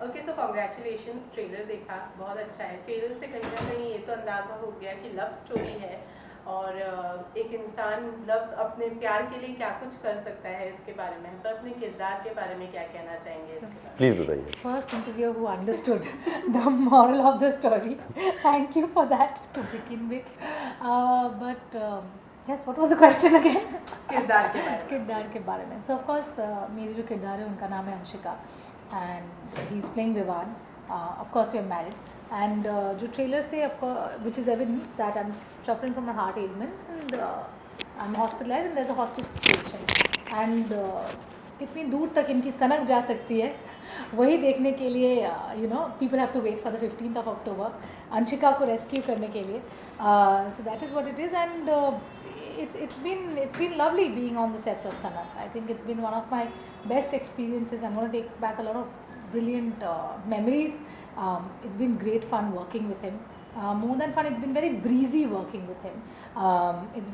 Okay so congratulations, trailer देखा, बहुत अच्छा है। ट्रेलर से कहीं ना कहीं ये तो अंदाज़ा हो गया कि लव स्टोरी है और एक इंसान लव अपने प्यार के लिए क्या कुछ कर सकता है इसके बारे में। तो अपने किरदार के बारे में क्या कहना चाहेंगे इसके बारे में? प्लीज़ बताइए। First interviewer who understood the moral of the story. Thank you for that to begin with. Yes, what was the question again? किरदार के बारे में। किरदार के बारे में. So of course मेरी जो किरदार है उनका नाम है Anshika and he's playing Vivan. Of course we are married. And जो ट्रेलर से which is evident that I'm suffering from a heart ailment and I'm hospitalized and there's a hostage situation. And कितनी दूर तक इनकी सनक जा सकती है वही देखने के लिए people have to wait for the 15th of October Anshika को रेस्क्यू करने के लिए. So that is what it is and it's been lovely being on the sets of Sanak. I think it's been one of my best experiences. I'm going to take back a lot of brilliant memories. It's been great fun working with him. More than fun, it's been very breezy working with him. It's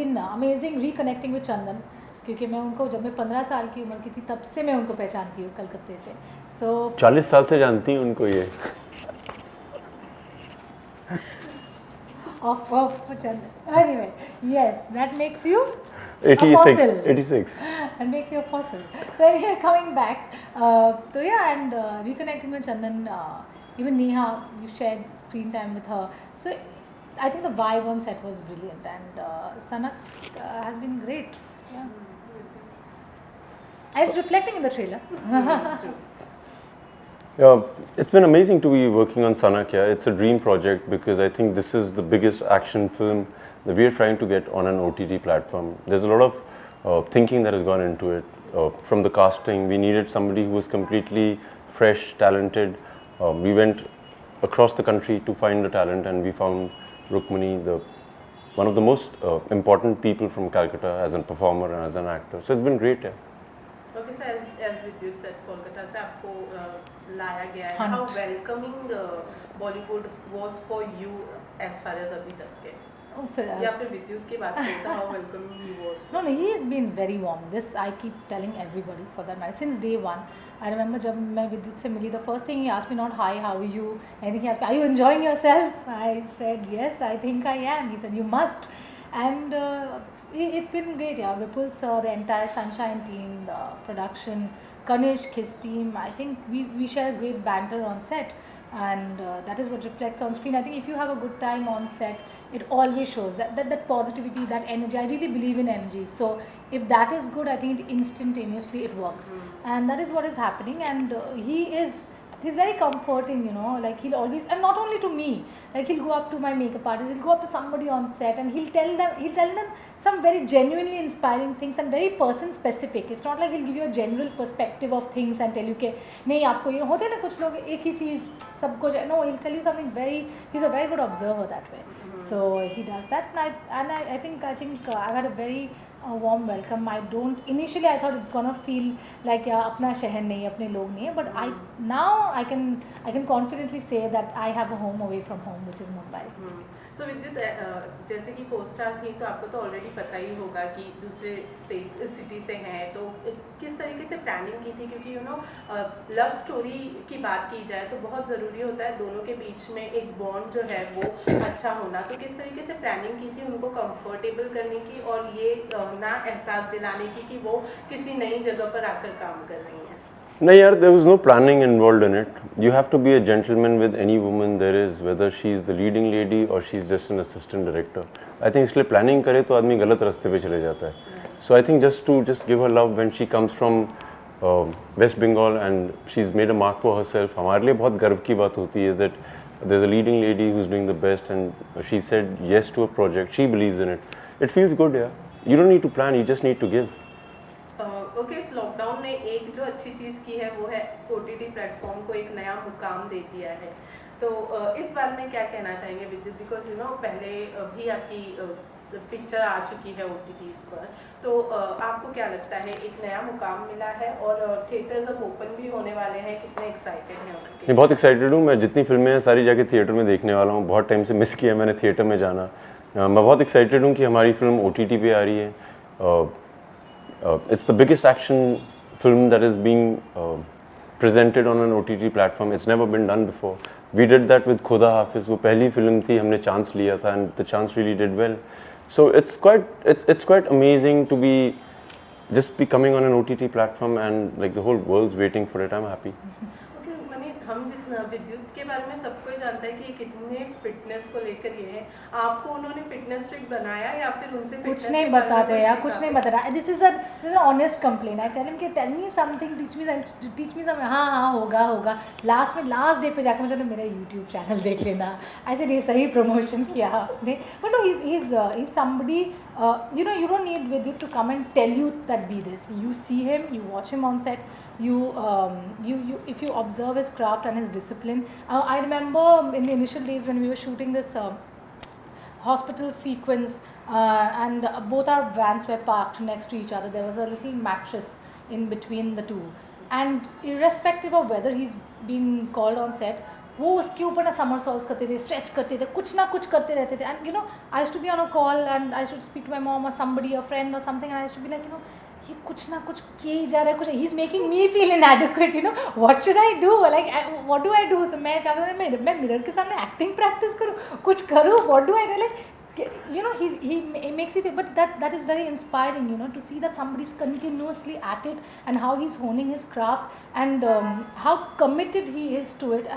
been amazing reconnecting with Chandan. क्योंकि मैं उनको जब मैं 15 साल की उम्र की थी तब से मैं उनको पहचानती हूँ कलकत्ते से. So 40 साल से जानती हूँ उनको ये. of Chandan. Anyway, yes, that makes you 86. And makes you a fossil. So anyway, coming back, so yeah, and reconnecting with Chandan, even Neha, you shared screen time with her. So I think the vibe on set was brilliant, and Sanak has been great. Yeah. And it's reflecting in the trailer. Yeah, it's been amazing to be working on Sanak. Yeah, it's a dream project because I think this is the biggest action film that we are trying to get on an OTT platform. There's a lot of thinking that has gone into it. From the casting, we needed somebody who was completely fresh, talented. We went across the country to find the talent, and we found Rukmini, one of the most important people from Calcutta as a performer and as an actor. So it's been great. Yeah. Okay, so as Vidyut said, Kolkata से आपको लाया गया है. How welcoming Bollywood was for you as far as अभी तक के? या फिर विद्युत की बात करें तो how welcoming he was? No, he has been very warm. This I keep telling everybody for that matter. Since day one, I remember जब मैं विद्युत से मिली, the first thing he asked me not hi, how are you? I think he asked me, are you enjoying yourself? I said yes, I think I am. He said you must, and it's been great. Yeah, Vipul sir, the entire Sunshine team, the production, Kanishk, his team. I think we share great banter on set, and that is what reflects on screen. I think if you have a good time on set, it always shows that positivity, that energy. I really believe in energy. So if that is good, I think it instantaneously it works, and that is what is happening. And he's very comforting, like he'll always, and not only to me, like he'll go up to my makeup artist, he'll go up to somebody on set and he'll tell them some very genuinely inspiring things and very person specific. It's not like he'll give you a general perspective of things and tell you कि नहीं आपको ये होते ना कुछ लोग एक ही चीज़ सबको no, he'll tell you something he's a very good observer that way. So he does that, and I think I've had a very warm welcome. Initially I thought it's gonna feel like अपना शहर नहीं है, अपने लोग नहीं है, but now I can confidently say that I have a home away from home, which is Mumbai. So विद्युत जैसे कि co-star थी तो आपको तो ऑलरेडी पता ही होगा कि दूसरे सिटी से हैं, तो किस तरीके से प्लानिंग की थी? क्योंकि लव स्टोरी की बात की जाए तो बहुत ज़रूरी होता है दोनों के बीच में एक बॉन्ड जो है वो अच्छा होना. तो किस तरीके से प्लानिंग की थी उनको कंफर्टेबल करने की और ये ना एहसास दिलाने की कि वो किसी नई जगह पर आकर काम कर रही हैं? No, yaar, there was no planning involved in it. You have to be a gentleman with any woman there is, whether she's the leading lady or she's just an assistant director. I think इसलिए planning करे तो आदमी गलत रास्ते पे चले जाता है. So I think just give her love when she comes from West Bengal and she's made a mark for herself. हमारे लिए बहुत गर्व की बात होती है that there's a leading lady who's doing the best and she said yes to a project. She believes in it. It feels good, yeah. You don't need to plan. You just need to give. Okay, इस lockdown ने एक जो अच्छी चीज़ की है वो है OTT platform को एक नया मुकाम दे दिया है. तो इस बारे में क्या कहना चाहेंगे विद्युत? बिकॉज पहले भी आपकी पिक्चर आ चुकी है OTTs पर, तो आपको क्या लगता है एक नया मुकाम मिला है और थिएटर्स अब ओपन भी होने वाले हैं, कितने एक्साइटेड हैं उसके? मैं बहुत एक्साइटेड हूँ. मैं जितनी फिल्में हैं सारी जाके थिएटर में देखने वाला हूँ. बहुत टाइम से मिस किया मैंने थिएटर में जाना. मैं बहुत एक्साइटेड हूँ कि हमारी फिल्म OTT पे आ रही है. It's the biggest action film that is being presented on an OTT platform. It's never been done before. We did that with Khuda Hafiz. वो पहली film थी, हमने chance लिया था, and the chance really did well. So it's quite amazing to be coming on an OTT platform, and like the whole world's waiting for it. I'm happy. Okay money, हम जितना विद्युत के बारे में सब कोई जानता है कि कितने फिटनेस को लेकर ये है, आपको उन्होंने फिटनेस ट्रिक बनाया या फिर उनसे कुछ नहीं बताते यार, कुछ नहीं बता रहा. This is a honest complain. I tell him कि tell me something, teach me some. हाँ होगा. लास्ट डे पे जाकर मुझे मेरा यूट्यूब चैनल देख लेना. ऐसे ये सही प्रमोशन किया आपने. But no, he is somebody, you know, you don't need Vidyut to come and tell you that be this. You see him, you watch him on set. You if you observe his craft and his discipline. I remember in the initial days when we were shooting this hospital sequence, and both our vans were parked next to each other. There was a little mattress in between the two, and irrespective of whether he's been called on set, वो उसके ऊपर ना somersaults करते थे, stretch करते थे, कुछ ना कुछ करते रहते थे. And you know, I used to be on a call and I should speak to my mom or somebody, a friend or something, and I used to be like, you know, ये कुछ ना कुछ किए ही जा रहा है, कुछ. He's making me feel inadequate, you know. What should I do? Like, what do I do? So मैं चाहता हूँ मैं मिरर के सामने acting practice करूँ, कुछ करूँ. What do I do? Like, you know, he makes you feel, but that is very inspiring, you know, to see that somebody's continuously at it and how he's honing his craft, and how committed he is to it.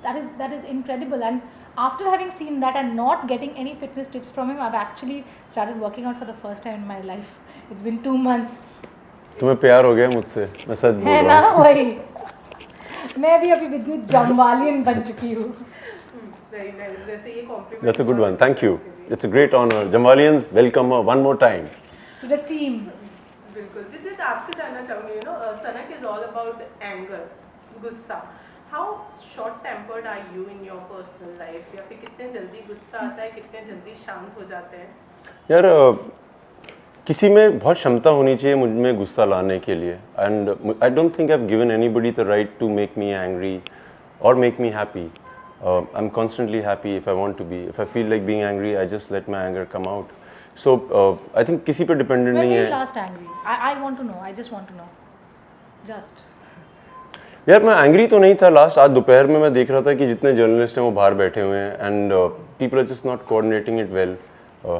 That is incredible. And after having seen that and not getting any fitness tips from him, I've actually started working out for the first time in my life. It's been 2 months. तुम्हें प्यार हो गया मुझसे, मैं सच बोल है रहा ना हूँ. वही. मैं भी अभी विद्युत जम्वालियन बन चुकी हूँ. Very nice. वैसे ये complement. That's a good one. Thank you. It's a great honor. Jamwalians, welcome her one more time. To the team. बिल्कुल. विद्युत, आपसे जानना चाहूँगी, you know, सनक is all about anger, गुस्सा. How short tempered are you in your personal life? या फिर कितने जल्दी गुस्सा आता है, कितने जल्दी शांत हो जाते हैं? यार किसी में बहुत क्षमता होनी चाहिए मुझ में गुस्सा लाने के लिए. And I don't think I have given anybody the right to make me angry और make me happy. I am constantly happy if I want to be. If I feel like being angry, I just let my anger come out. So I think किसी पे dependent नहीं है. When were you last angry? I want to know. I just want to know. Just. यार मैं angry तो नहीं था last. आज दोपहर में मैं देख रहा था कि जितने जर्नलिस्ट हैं वो बाहर बैठे हुए हैं, and people are just not coordinating it well.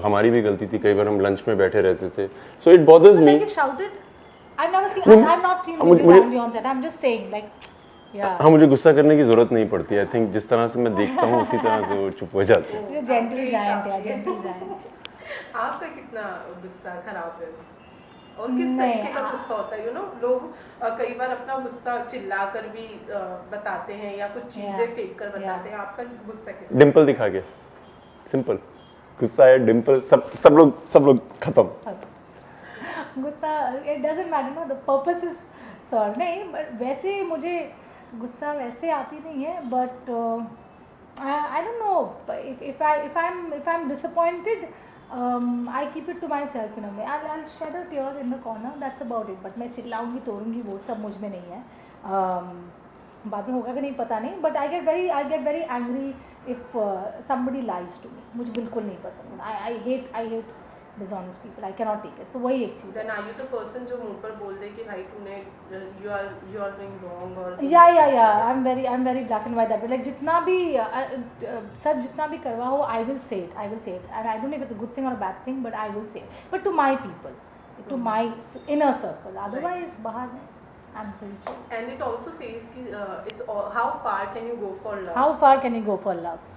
हमारी भी गलती थी, कई बार हम लंच में बैठे रहते थे. So it bothers me. Like you shouted? I've not seen Vidyut angry on set. I'm just saying, like, yeah. हाँ, मुझे गुस्सा करने की जरूरत नहीं पड़ती. आई थिंक जिस तरह से मैं देखता हूँ उसी तरह से वो चुप हो जाते हैं. You're a gentle giant, yeah, gentle giant. आपका कितना गुस्सा खराब है और किस तरीके का गुस्सा होता है? यू नो, लोग कई बार अपना गुस्सा चिल्ला कर भी बताते हैं या कुछ चीजें फेंक कर बताते हैं. आपका गुस्सा किस? डिम्पल दिखा के. सिंपल. गुस्सा है, डिम्पल, सब लोग खत्म. गुस्सा, it doesn't matter, no, the purpose is solved. नहीं, but वैसे मुझे गुस्सा वैसे आती नहीं है, but I don't know, if I'm disappointed, I keep it to myself in a way. I'll shed a tear in the corner, that's about it. But मैं चिल्लाऊंगी तोड़ूंगी वो सब मुझ में नहीं है. बाद में होगा कि नहीं पता नहीं, but I get very angry if somebody lies to me. मुझे बिल्कुल नहीं पसंद. I hate dishonest people. I cannot take it. So वही एक चीज़ है. Then are you the person जो मुंह पर बोल दे कि भाई तूने you are doing wrong और Yeah. I'm very black and white that way. Like जितना भी सच जितना भी करवा हो, I will say it. And I don't know if it's a good thing or a bad thing, but I will say it. But to my people, to my inner circle. Otherwise बाहर में I'm pretty chill. And it also says कि it's how far can you go for love? How far can you go for love?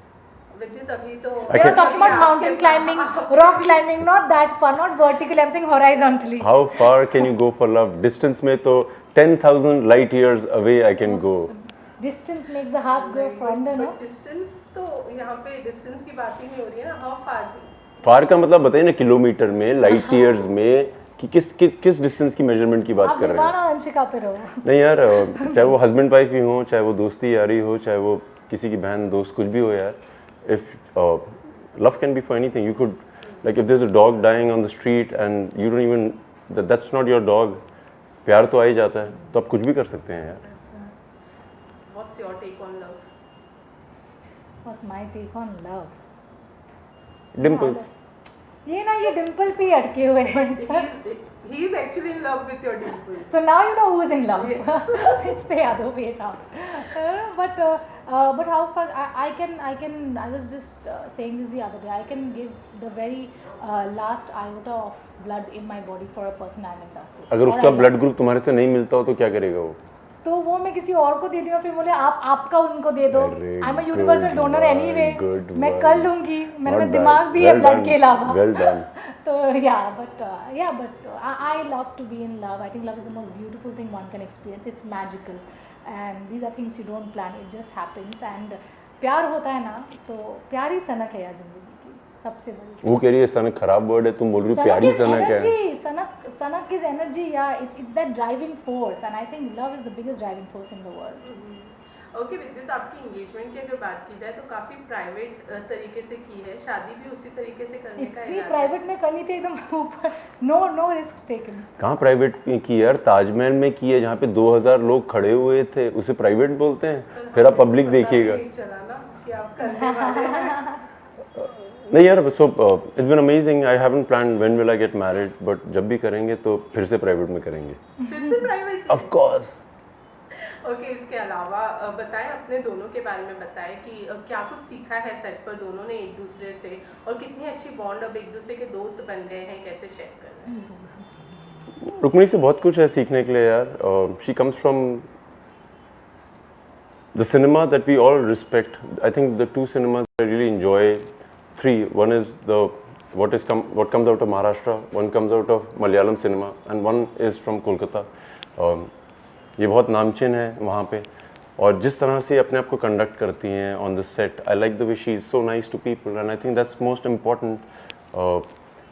विद्युत अभी तो We are talking about mountain climbing, rock climbing, not that far, not vertically. I'm saying horizontally. How far can you go for love? Distance में तो 10,000 light years away I can go. Distance makes the hearts go fonder, no? Distance तो यहाँ पे distance की बात ही नहीं हो रही है ना. How far? फार का मतलब बताइए ना, किलोमीटर में, लाइट ईयर्स में, कि किस डिस्टेंस की मेजरमेंट की बात आप कर रहे विवान हैं. और अंशिका पे रहो. नहीं यार, चाहे वो हस्बैंड वाइफ ही हो, चाहे वो दोस्ती यारी हो, चाहे वो किसी की बहन दोस्त कुछ भी हो यार. If love can be for anything. You could, like, if there's a dog dying on the street and you don't even, that's not your dog. प्यार तो आ ही जाता है, तो आप कुछ भी कर सकते हैं यार. What's your take on love? What's my take on love? Dimples. ये ना ये डिम्पल पे ही अटके हुए हैं He is actually in love with your dimples. So now you know who's in love. Yes. It's the other way around. But how far I was just saying this the other day. I can give the very last iota of blood in my body for a person I'm in love with. अगर Or उसका I blood love. Group तुम्हारे से नहीं मिलता हो तो क्या करेगा वो? तो वो मैं किसी और को दे दूँगा फिर बोले आप आपका उनको दे दो. Very I'm a universal good donor one, anyway. good मैं one. कर लूँगी. मेरे Not में bad. दिमाग भी है Well ब्लड done. के अलावा. Well done. So but I love to be in love. I think love is the most beautiful thing one can experience. It's magical, and these are things you don't plan. It just happens. And प्यार होता है ना तो प्यार ही सनक है यार जिंदगी की सबसे बड़ी. वो कह रही है सनक खराब वर्ड है, तुम बोल रही हो प्यारी सनक है. Sanak is energy. Yeah, it's that driving force, and I think love is the biggest driving force in the world. Okay विद्युत, आपकी एंगेजमेंट की अगर बात की जाए तो काफ़ी प्राइवेट तरीके से की है, शादी भी उसी तरीके से करने का इतनी इरादा है। प्राइवेट में करनी थी एकदम ऊपर. No risk taken. कहाँ प्राइवेट की यार, ताजमहल में की है जहाँ पे 2000 लोग खड़े हुए थे, उसे प्राइवेट बोलते हैं? फिर आप पब्लिक देखिएगा. चला ना कि आप करने वाले हैं। नहीं यार, so it's been amazing. I haven't planned when will I get married, but जब भी करेंगे तो फिर से प्राइवेट में करेंगे. फिर से प्राइवेट। Of course. ओके, इसके अलावा बताएं, अपने दोनों के बारे में बताएं कि क्या कुछ सीखा है सेट पर दोनों ने एक दूसरे से, और कितनी अच्छी बॉन्ड अब एक दूसरे के दोस्त बन गए हैं, कैसे शेयर कर रहे हैं? रुक्मिणी से बहुत कुछ है सीखने के लिए यार. She comes from the cinema that we all respect. I think the two cinemas I really enjoy, three. One is what comes out of Maharashtra, one comes out of Malayalam cinema, and one is from Kolkata. ये बहुत नामचीन है वहाँ पे, और जिस तरह से अपने आप को कंडक्ट करती हैं on the set, I like the way she is so nice to people, and I think that's most important.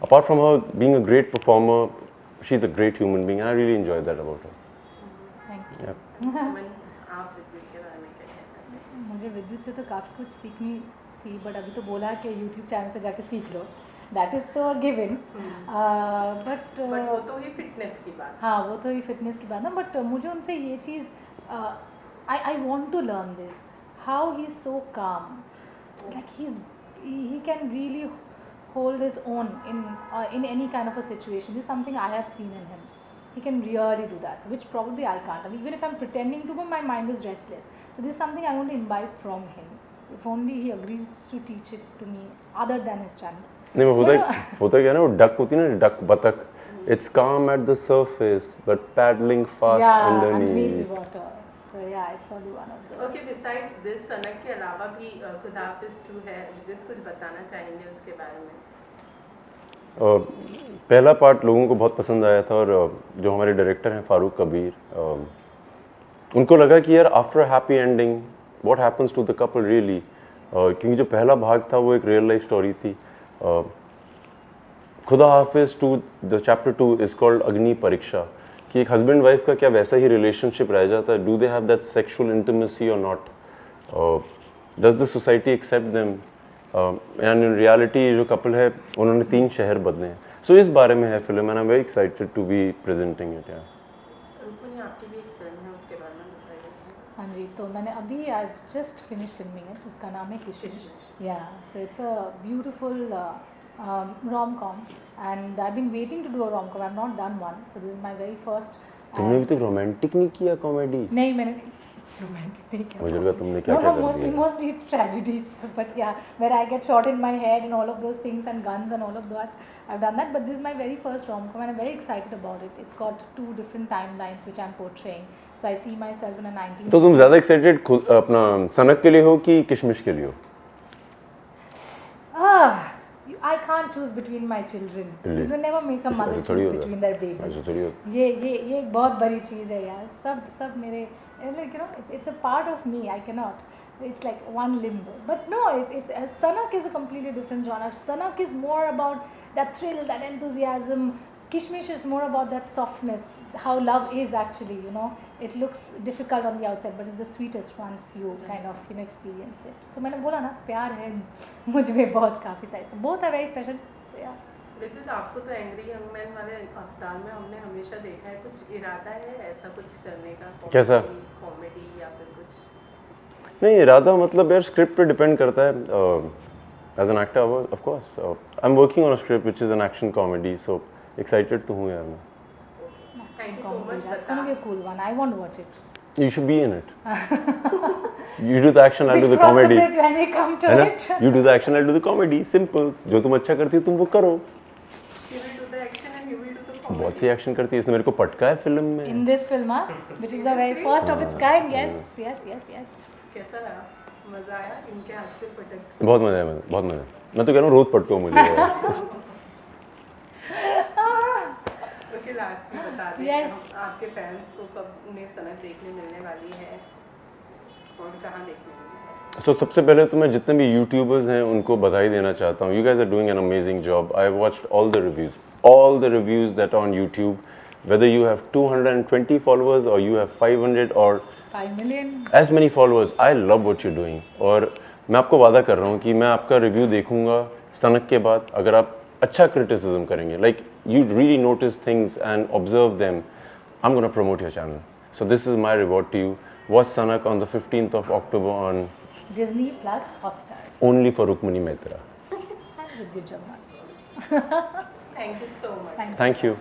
Apart from her being a great performer, she is a great human being. I really enjoy that about her. Thank you. Aman, आप विद्युत के बारे में क्या कहते हैं? मुझे विद्युत से तो काफ़ी कुछ सीखनी थी, बट अभी तो बोला कि यूट्यूब चैनल पे जाके सीख लो, दैट इज़ तो गिवन. बट वो तो ही फिटनेस की बात। हाँ, वो तो ही फिटनेस की बात ना. बट मुझे उनसे ये चीज़, I want to learn this, how he is so calm, like he can really hold his own in any kind of a situation. This is something I have seen in him. He can really do that, which probably I can't. And even if I'm pretending to, my mind is restless. So this is something I want to imbibe from him. If only he agrees to teach it to me, other than his channel. नहीं, होता क्या है ना, वो duck होती है ना, duck बतख. It's calm at the surface, but paddling fast underneath the water. So yeah, it's probably one of those. Okay, besides this, सनक के अलावा भी खुदा हाफिज़ 2 है, विद्युत कुछ बताना चाहेंगे उसके बारे में? पहला पार्ट लोगों को बहुत पसंद आया था, और जो हमारे डायरेक्टर हैं फारूक कबीर, उनको लगा कि यार after a happy ending what happens to the couple really, क्योंकि जो पहला भाग था वो एक रियल लाइफ स्टोरी थी. खुदा हाफिज़ 2, द चैप्टर 2 इज़ कॉल्ड अग्नि परीक्षा, कि एक हस्बैंड वाइफ का क्या वैसा ही रिलेशनशिप रह जाता है. Do they have that sexual intimacy और not? Does the society accept them? And in reality जो कपल है उन्होंने 3 शहर बदले हैं. सो इस बारे में है film, and I am very excited to be presenting it. यार रुक्मिणी, आपकी भी एक फिल्म है, उसके बारे में बताइए. हाँ जी, तो मैंने अभी आई जस्ट फिनिश फिल्मिंग है, उसका नाम है किशमिश. या so it's a beautiful rom-com, and I've been waiting to do a rom-com. I've not done one, so this is my very first. तुमने भी तो रोमांटिक नहीं किया कॉमेडी? नहीं, मैंने romantic नहीं किया. मुझे लगा तुमने क्या क्या कर दिया. Mostly tragedies, but yeah, where I get shot in my head and all of those things, and guns and all of that. I've done that, but this is my very first rom-com, and I'm very excited about it. It's got 2 different timelines which I'm portraying. So I see myself in a 19. तो तुम ज़्यादा excited अपना सनक के लिए हो कि किशमिश के लिए हो? I can't choose between my children. You can never make a ऐसा mother थोड़ी choose होता है. between their babies. ऐसा थोड़ी होता ये एक बहुत बड़ी चीज़ है यार. सब मेरे, like, you know, it's a part of me. I cannot. It's like one limb. But no, it's Sanak is a completely different genre. Sanak is more about that thrill, that enthusiasm. Kishmish is more about that softness, how love is actually, you know. It looks difficult on the outside, but it's the sweetest once you kind of, you know, experience it. So मैंने बोला ना, प्यार है मुझ में बहुत काफ़ी सारे. So both are very special. So yeah. विद्युत, आपको तो एंग्री यंग मैन वाले अवतार में हमने हमेशा देखा है, कुछ इरादा है ऐसा कुछ करने का? कैसा? कॉमेडी या फिर कुछ? नहीं, इरादा मतलब यार स्क्रिप्ट पे डिपेंड करता है. As an actor, of course. I'm working on a script which is an action comedy, so excited तो हूँ यार मैं. Thank you so Comedy. much. That's gonna be a cool one. I want to watch it. You should be in it. You do the action, I'll do the Cross the comedy. bridge when we come to है ना? it. You do the action, I'll do the comedy. Simple. जो तुम अच्छा करती हो तुम वो करो. She will do the action and you will do the comedy. बहुत सी एक्शन करती है, इसने मेरे को पटका है फिल्म में. In this film, which is the very first of its kind. Yes. कैसा रहा? मजा आया इनके हाथ से पटक. बहुत मजा है, बहुत मजा. मैं तो कह रहा हूँ रोज पटको मुझे. ओके, लास्ट में बता दें Yes. हम आपके फैंस को कब उन्हें सनक देखने मिलने वाली है और कहाँ देखने मिलने So सबसे पहले तो मैं जितने भी यूट्यूबर्स हैं उनको बधाई देना चाहता हूँ. You guys are doing an amazing job. I watched all the reviews that are on YouTube. Whether you have 220 followers or you have 500 or 5 million. as many followers, I love what you're doing. और मैं आपको वादा कर रहा हूँ कि मैं आपका रिव्यू देखूंगा सनक के बाद. अगर आप अच्छा क्रिटिसिज्म करेंगे, like you really notice things and observe them, I'm going to promote your channel. So this is my reward to you. Watch Sanak on the 15th of October on Disney Plus Hotstar. only for Rukmini Maitra. And Vidyut Jammar. Thank you so much. Thank you. Thank you.